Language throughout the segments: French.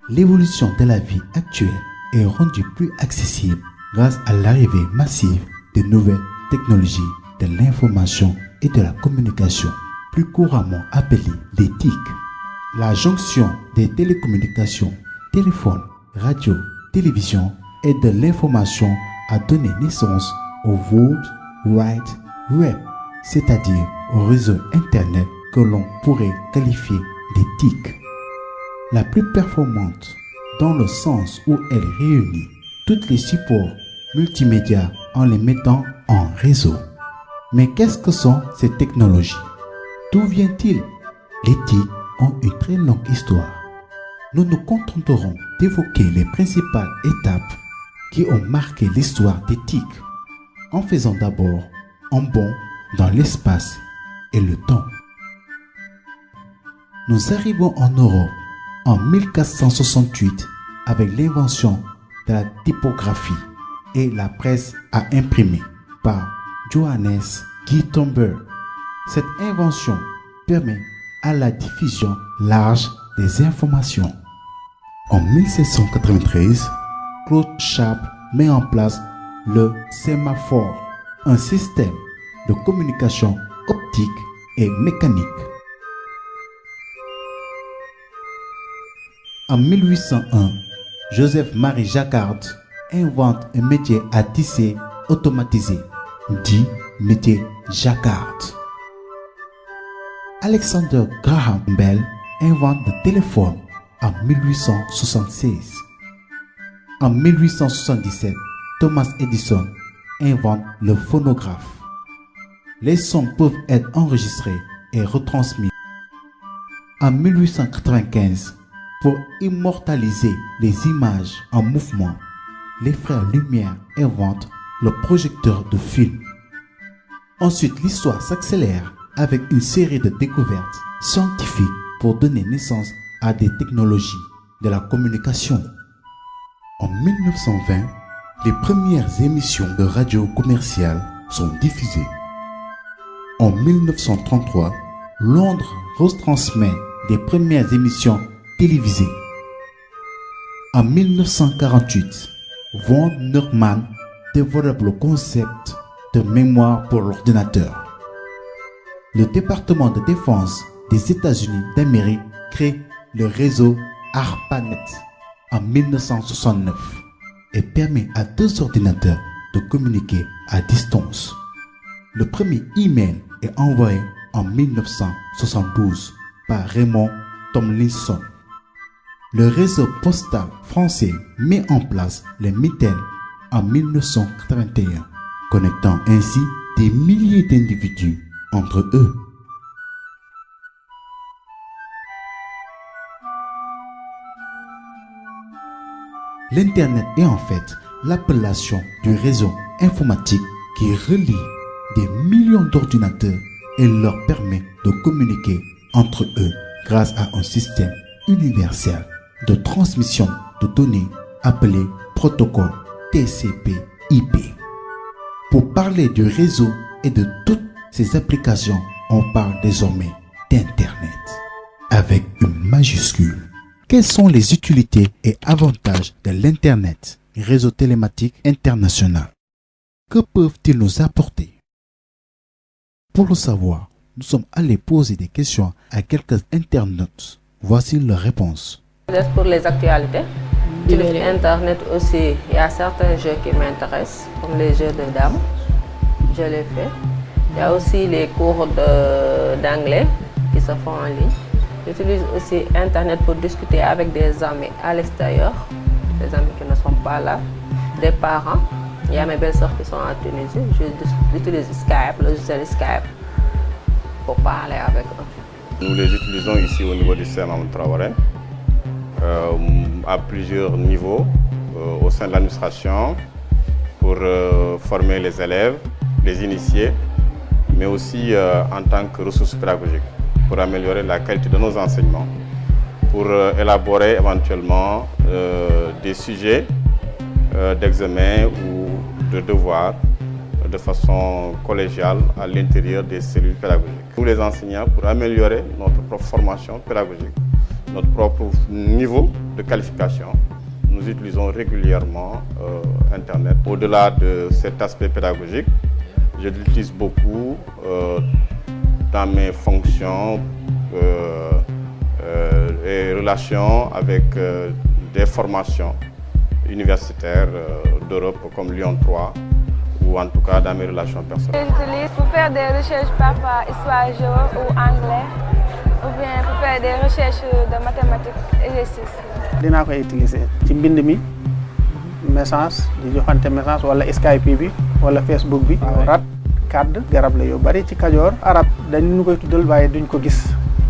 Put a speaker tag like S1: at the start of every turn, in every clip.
S1: L'évolution de la vie actuelle est rendue plus accessible grâce à l'arrivée massive de nouvelles technologies de l'information et de la communication, plus couramment appelées des TIC. La jonction des télécommunications, téléphone, radio, télévision et de l'information a donné naissance au World Wide Web, c'est-à-dire au réseau Internet que l'on pourrait qualifier des TIC. La plus performante dans le sens où elle réunit tous les supports multimédia en les mettant en réseau. Mais qu'est-ce que sont ces technologies? D'où vient-il? Les TIC ont une très longue histoire. Nous nous contenterons d'évoquer les principales étapes qui ont marqué l'histoire des TIC, en faisant d'abord un bond dans l'espace et le temps. Nous arrivons en Europe en 1468 avec l'invention de la typographie et la presse à imprimer par Johannes Gutenberg. Cette invention permet à la diffusion large des informations. En 1793, Claude Sharp met en place le sémaphore, un système de communication optique et mécanique. En 1801, Joseph-Marie Jacquard invente un métier à tisser automatisé, dit métier Jacquard. Alexander Graham Bell invente le téléphone en 1876. En 1877, Thomas Edison invente le phonographe. Les sons peuvent être enregistrés et retransmis. En 1895, pour immortaliser les images en mouvement, les frères Lumière inventent le projecteur de film. Ensuite, l'histoire s'accélère avec une série de découvertes scientifiques pour donner naissance à des technologies de la communication. En 1920, les premières émissions de radio commerciales sont diffusées. En 1933, Londres retransmet les premières émissions télévisées. En 1948, von Neumann développe le concept de mémoire pour l'ordinateur. Le département de défense des États-Unis d'Amérique crée le réseau ARPANET en 1969 et permet à deux ordinateurs de communiquer à distance. Le premier email est envoyé en 1972 par Raymond Tomlinson. Le réseau postal français met en place les Mitel en 1981, connectant ainsi des milliers d'individus entre eux. L'Internet est en fait l'appellation du réseau informatique qui relie des millions d'ordinateurs et leur permet de communiquer entre eux grâce à un système universel de transmission de données appelé protocole TCP/IP. Pour parler du réseau et de toutes ces applications, on parle désormais d'Internet avec une majuscule. Quelles sont les utilités et avantages de l'Internet, réseau télématique international? Que peuvent-ils nous apporter? Pour le savoir, nous sommes allés poser des questions à quelques internautes. Voici leurs réponses.
S2: Pour les actualités, j'utilise Internet aussi. Il y a certains jeux qui m'intéressent, comme les jeux de dames. Je les fais. Il y a aussi les cours d'anglais qui se font en ligne. J'utilise aussi Internet pour discuter avec des amis à l'extérieur, des amis qui ne sont pas là, des parents. Il y a mes belles-sœurs qui sont en Tunisie. J'utilise Skype, le logiciel Skype, pour parler avec eux.
S3: Nous les utilisons ici au niveau du CERN Traoré, à plusieurs niveaux, au sein de l'administration, pour former les élèves, les initiés, mais aussi en tant que ressources pédagogiques, pour améliorer la qualité de nos enseignements, pour élaborer éventuellement des sujets d'examen ou de devoirs de façon collégiale à l'intérieur des cellules pédagogiques. Nous les enseignants, pour améliorer notre propre formation pédagogique, notre propre niveau de qualification. Nous utilisons régulièrement Internet. Au-delà de cet aspect pédagogique, je l'utilise beaucoup dans mes fonctions et relations avec des formations universitaires d'Europe comme Lyon 3 ou en tout cas dans mes relations personnelles.
S4: J'utilise pour faire des recherches parfois histoire géo ou anglais ou bien pour faire des recherches de mathématiques exercices.
S5: dinaa koy utiliser ci mbind mi message di joxante message wala Skype bi wala Facebook bi. rat kàdd garab la yu bari ci Kajoor arab dañu koy tuddal waaye duñ ko gis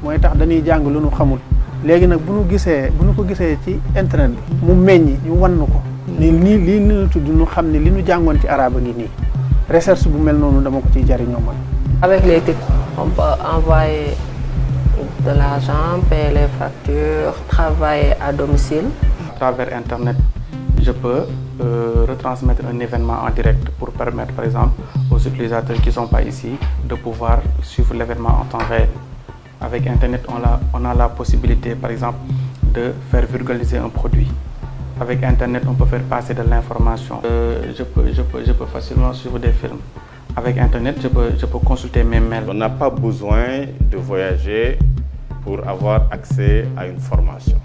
S5: mooy tax dañuy jàng lu ñu xamul léegi nag bu ñu ko gisee ci internet bi mu meññi ñu wan ko ni nii lii ñu tudd ñu xam ne li ñu jàngoon ci arabe ngi nii recherche bu mel noonu dama ko ciy jariñoo man.
S2: Avec les TIC, on peut envoyer de l'argent, payer les factures, travailler à domicile.
S5: À travers internet, je peux retransmettre un événement en direct pour permettre par exemple aux utilisateurs qui ne sont pas ici de pouvoir suivre l'événement en temps réel. Avec internet, on a la possibilité par exemple de faire vulgariser un produit. Avec internet, on peut faire passer de l'information. Je peux facilement suivre des films. Avec internet, je peux consulter mes mails.
S3: On n'a pas besoin de voyager pour avoir accès à une formation.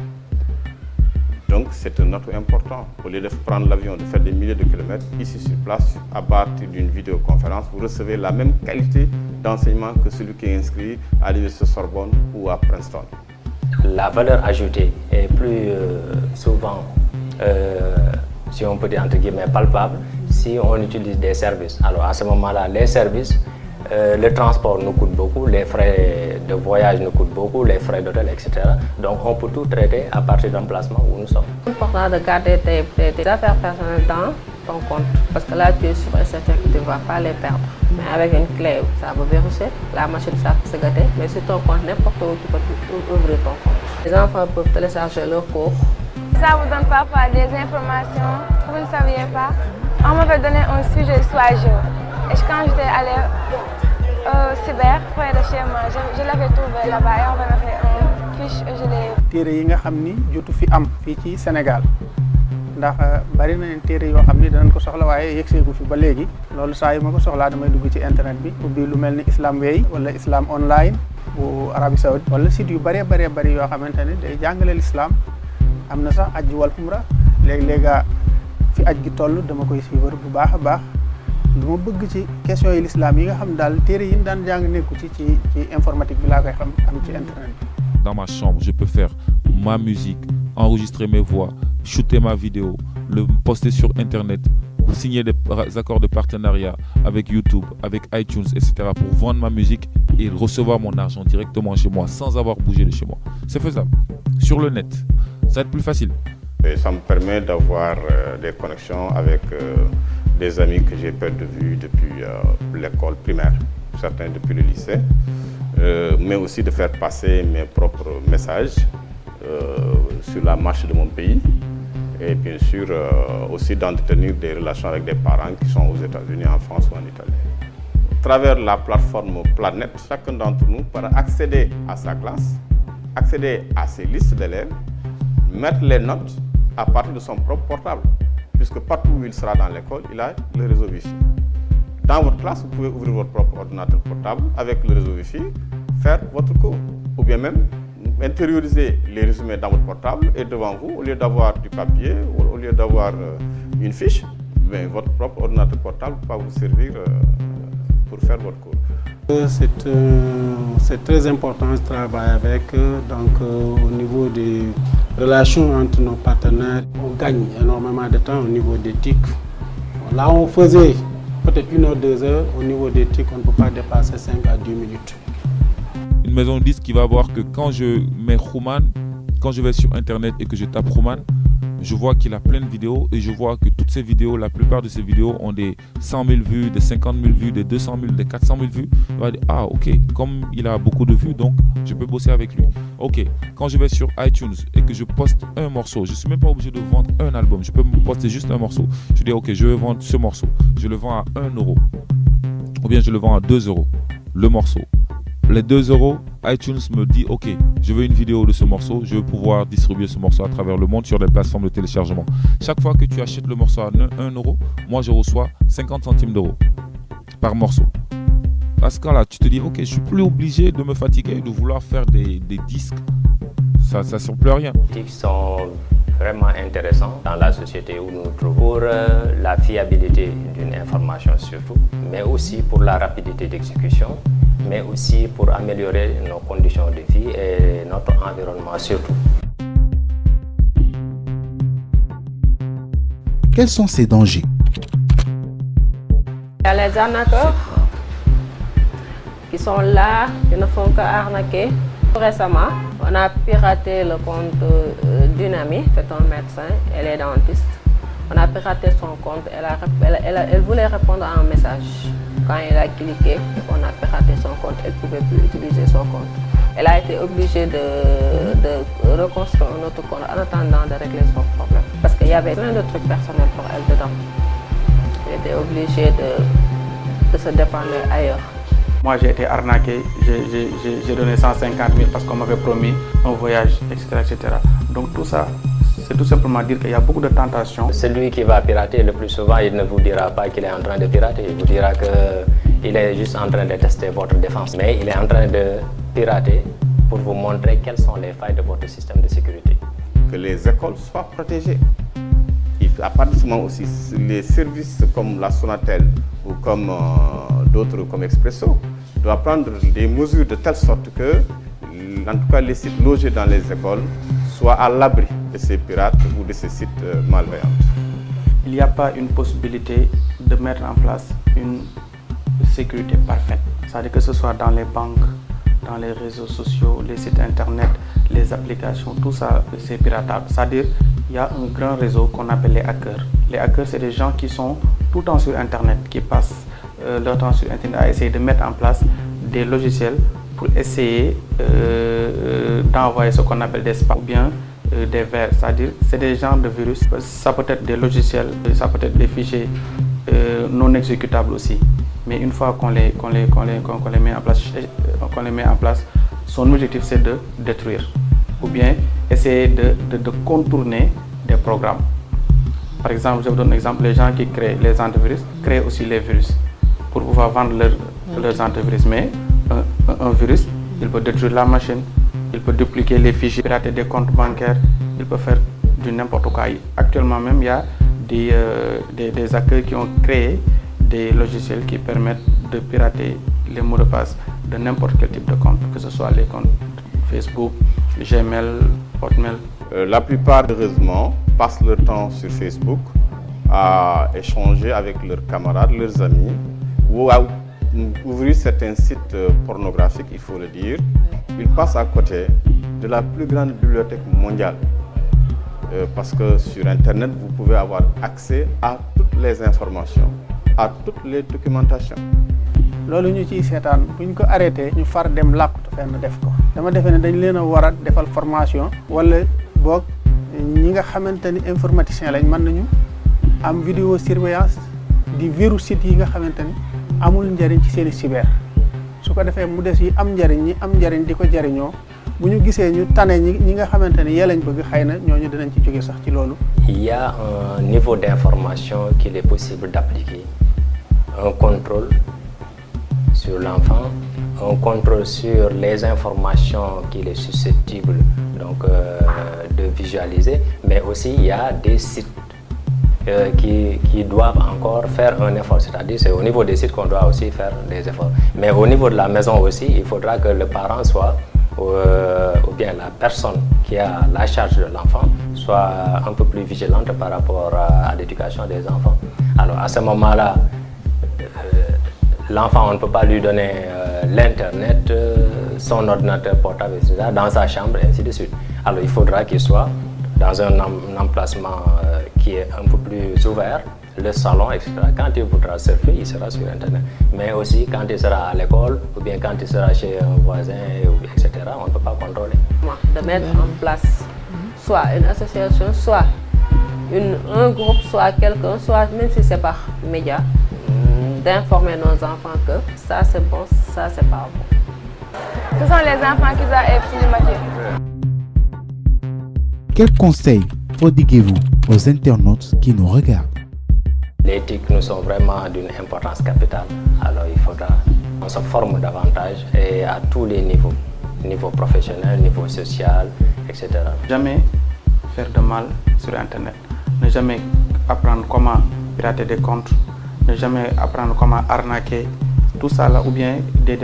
S3: Donc c'est un autre important. Au lieu de prendre l'avion, de faire des milliers de kilomètres, ici sur place, à partir d'une vidéoconférence, vous recevez la même qualité d'enseignement que celui qui est inscrit à l'université Sorbonne ou à Princeton.
S6: La valeur ajoutée est plus souvent, si on peut dire entre guillemets, palpable si on utilise des services. Alors à ce moment-là, les services, le transport nous coûte beaucoup, les frais de voyage nous coûtent beaucoup, les frais d'hôtel, etc. Donc on peut tout traiter à partir d'un placement où nous sommes.
S2: C'est important de garder tes affaires personnelles dans ton compte parce que là tu es sûr et certain que tu ne vas pas les perdre. Mais avec une clé, ça va verrouiller, la machine ça peut se gâter, mais sur ton compte, n'importe où tu peux ouvrir ton compte. Les enfants peuvent télécharger leurs cours.
S4: Ça vous donne parfois des informations que vous ne saviez pas. On m'avait donné un sujet soit géo. Et quand j'étais allée au cyber, près de chez moi, je l'avais trouvé là-bas et on m'avait fait une fiche et je l'ai.
S5: téere yi nga xam ni jotu fi am fii ci Sénégal ndax bari na téere yoo xam ni danañ ko soxla waaye yegseegu fi ba léegi loolu saa yu ma ko soxlaa damay dugg ci internet bi ubbi lu mel ni Islam Way wala Islam Online bu Arabie Saoudite wala site yu bari yoo xamante ne day jàngale l'islam am na sax aj wal umra léeg-léega fi aj gi toll dama koy suivre bu baax a baax lu ma bëgg ci question yi l'islam yi nga xam daal téere yi ñu daan jàng nekku ci informatique bi laa koy xam am ci internet bi.
S7: Dans ma chambre, je peux faire ma musique, enregistrer mes voix, shooter ma vidéo, le poster sur internet, signer des accords de partenariat avec YouTube, avec iTunes, etc. pour vendre ma musique et recevoir mon argent directement chez moi sans avoir bougé de chez moi. C'est faisable. Sur le net, ça va être plus facile.
S3: Et ça me permet d'avoir des connexions avec des amis que j'ai perdu de vue depuis l'école primaire, certains depuis le lycée, mais aussi de faire passer mes propres messages sur la marche de mon pays et bien sûr aussi d'entretenir des relations avec des parents qui sont aux États-Unis, en France ou en Italie. À travers la plateforme Planet, chacun d'entre nous pourra accéder à sa classe, accéder à ses listes d'élèves, mettre les notes à partir de son propre portable, puisque partout où il sera dans l'école, il a le réseau Wi-Fi. Dans votre classe, vous pouvez ouvrir votre propre ordinateur portable avec le réseau Wi-Fi, faire votre cours, ou bien même intérioriser les résumés dans votre portable et devant vous, au lieu d'avoir du papier, au lieu d'avoir une fiche, mais votre propre ordinateur portable va vous servir pour faire votre cours.
S8: C'est très important ce travail avec donc au niveau des relations entre nos partenaires. On gagne énormément de temps au niveau des TIC. Là on faisait peut-être 1 heure, 2 heures, au niveau des TIC on ne peut pas dépasser 5 à 10 minutes.
S7: Une maison de disques qui va voir que quand je mets Rouman, quand je vais sur internet et que je tape Rouman, je vois qu'il a plein de vidéos et je vois que toutes ces vidéos, la plupart de ces vidéos ont des 100 000 vues, des 50 000 vues, des 200 000, des 400 000 vues. On va dire, ah ok, comme il a beaucoup de vues, donc je peux bosser avec lui. Ok, quand je vais sur iTunes et que je poste un morceau, je ne suis même pas obligé de vendre un album, je peux me poster juste un morceau. Je dis ok, je vais vendre ce morceau, je le vends à 1 euro, ou bien je le vends à 2 euros, le morceau. les 2 €, iTunes me dit ok, je veux une vidéo de ce morceau, je veux pouvoir distribuer ce morceau à travers le monde sur les plateformes de téléchargement. Chaque fois que tu achètes le morceau à 1 €, moi je reçois 50 centimes d'euros par morceau. À ce cas-là, tu te dis ok, je suis plus obligé de me fatiguer, de vouloir faire des disques. Ça ne sert plus à rien.
S6: Qui sont vraiment intéressants dans la société où nous nous trouvons pour la fiabilité d'une information surtout, mais aussi pour la rapidité d'exécution, mais aussi pour améliorer nos conditions de vie et notre environnement surtout.
S1: Quels sont ces dangers?
S2: Il y a les arnaqueurs qui sont là, qui ne font qu'arnaquer. Récemment, on a piraté le compte d'une amie, c'est un médecin, elle est dentiste. On a piraté son compte, elle voulait répondre à un message. Quand elle a cliqué, on a piraté son compte, elle ne pouvait plus utiliser son compte. Elle a été obligée de reconstruire un autre compte en attendant de régler son problème. Parce qu'il y avait plein de trucs personnels pour elle dedans. Elle était obligée de se dépendre ailleurs.
S5: Moi, j'ai été arnaqué, j'ai donné 150 000 parce qu'on m'avait promis un voyage, etc., etc. Donc tout ça, c'est tout simplement dire qu'il y a beaucoup de tentations.
S6: Celui qui va pirater, le plus souvent, il ne vous dira pas qu'il est en train de pirater. Il vous dira qu'il est juste en train de tester votre défense. Mais il est en train de pirater pour vous montrer quelles sont les failles de votre système de sécurité.
S3: Que les écoles soient protégées. À partir de ce moment aussi, les services comme la Sonatel ou comme d'autres comme Expresso doivent prendre des mesures de telle sorte que, en tout cas, les sites logés dans les écoles soient à l'abri de ces pirates ou de ces sites malveillants.
S5: Il n'y a pas une possibilité de mettre en place une sécurité parfaite. C'est-à-dire que ce soit dans les banques, dans les réseaux sociaux, les sites internet, les applications, tout ça c'est piratable. C'est-à-dire il y a un grand réseau qu'on appelle les hackers. Les hackers, c'est des gens qui sont tout le temps sur internet, qui passent leur temps sur internet à essayer de mettre en place des logiciels pour essayer d'envoyer ce qu'on appelle des spams ou bien des vers. C'est-à-dire c'est des genres de virus. Ça peut être des logiciels, ça peut être des fichiers non exécutables aussi. Mais une fois qu'on les met en place, son objectif c'est de détruire ou bien essayer de contourner des programmes. Par exemple, je vous donne un exemple, les gens qui créent les antivirus créent aussi les virus pour pouvoir vendre leurs antivirus. Mais un virus, il peut détruire la machine, il peut dupliquer les fichiers, pirater des comptes bancaires, il peut faire du n'importe quoi. Actuellement même, il y a des hackers qui ont créé des logiciels qui permettent de pirater les mots de passe de n'importe quel type de compte, que ce soit les comptes Facebook, Gmail, Hotmail.
S3: La plupart, heureusement, passent leur temps sur Facebook à échanger avec leurs camarades, leurs amis, ou à ouvrir certains sites pornographiques, il faut le dire. Ils passent à côté de la plus grande bibliothèque mondiale. Parce que sur Internet, vous pouvez avoir accès à toutes les informations, à toutes les documentations.
S5: loolu ñu ciy seetaan bu ñu ko arrêté ñu far dem làqatu fenn def ko dama defe ne dañ leen a war a defal formation wala boog ñi nga xamante ni informaticien lañ mën nañu am vidéo surveillance di verrou site yi nga xamante ni amul njariñ ci seeni cyber su ko defee mu des yi am njariñ ñi am njariñ di ko jariñoo bu ñu gisee ñu tane ñi nga xamante ni yee lañ bëgg xëy na ñooñu dinañ ci jóge sax ci loolu.
S6: Il y a un niveau d'information qu'il est possible d'appliquer, un contrôle sur l'enfant, un contrôle sur les informations qu'il est susceptible donc, de visualiser, mais aussi il y a des sites qui doivent encore faire un effort, c'est-à-dire c'est au niveau des sites qu'on doit aussi faire des efforts. Mais au niveau de la maison aussi, il faudra que le parent soit, ou bien la personne qui a la charge de l'enfant, soit un peu plus vigilante par rapport à l'éducation des enfants. Alors à ce moment-là, l'enfant, on ne peut pas lui donner l'internet, son ordinateur portable, etc., dans sa chambre, et ainsi de suite. Alors il faudra qu'il soit dans un emplacement qui est un peu plus ouvert, le salon, etc. Quand il voudra surfer, il sera sur internet. Mais aussi quand il sera à l'école, ou bien quand il sera chez un voisin, etc., on ne peut pas contrôler.
S2: De mettre en place soit une association, soit un groupe, soit quelqu'un, soit même si c'est par média, d'informer nos enfants que ça c'est bon, ça c'est pas bon.
S4: Ce sont les enfants qui doivent être plus matures.
S1: Quels conseils prodiguez-vous aux internautes qui nous regardent?
S6: Les TIC nous sont vraiment d'une importance capitale. Alors il faudra qu'on se forme davantage et à tous les niveaux. Niveau professionnel, niveau social, etc.
S5: Jamais faire de mal sur Internet. Ne jamais apprendre comment pirater des comptes. Ne jamais apprendre comment arnaquer. Tout ça là, ou bien des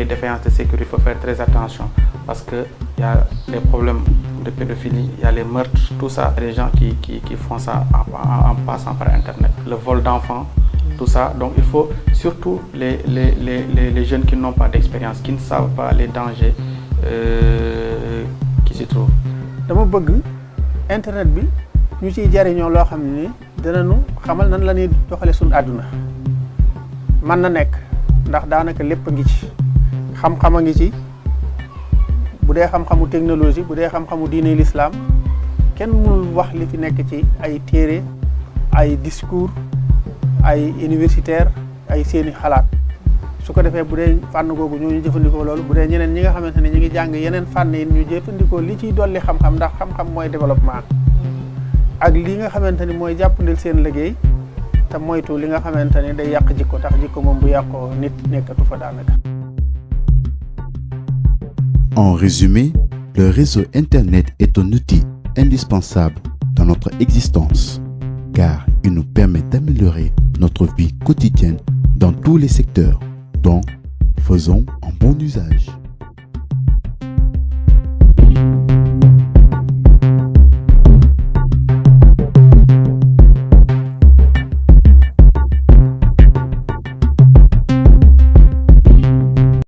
S5: défaillances de sécurité, il faut faire très attention. Parce qu'il y a des problèmes de pédophilie, il y a les meurtres, tout ça. Il y a des gens qui font ça en passant par Internet. Le vol d'enfants, tout ça. Donc il faut surtout les jeunes qui n'ont pas d'expérience, qui ne savent pas les dangers qui s'y trouvent.
S8: dama bëgg internet bi ñu ciy jariñoo loo xam ne dinañu xamal nan la ñuy doxale suñu àdduna mën na nekk ndax daanaka lépp a ngi ci xam-xam a ngi ci bu dee xam-xamu technologie bu dee xam-xamu diine l'islam kenn mënul wax li fi nekk ci ay téere ay discours ay universitaire ay seeni xalaat su ko defee bu dee fànn googu ñoo ñu jëfandikoo loolu bu dee ñeneen ñi nga xamante ne ñu ngi jàng yeneen fànn yi ñu jëfandikoo li ciy dolli xam-xam ndax xam-xam mooy développement ak li nga xamante ni mooy jàppandil seen liggéey te moytu li nga xamante ni day yàq jikko tax jikko moom bu yàqoo nit nekkatu fa daanaka.
S1: En résumé, le réseau Internet est un outil indispensable dans notre existence car il nous permet d'améliorer notre vie quotidienne dans tous les secteurs. Donc, faisons un bon usage.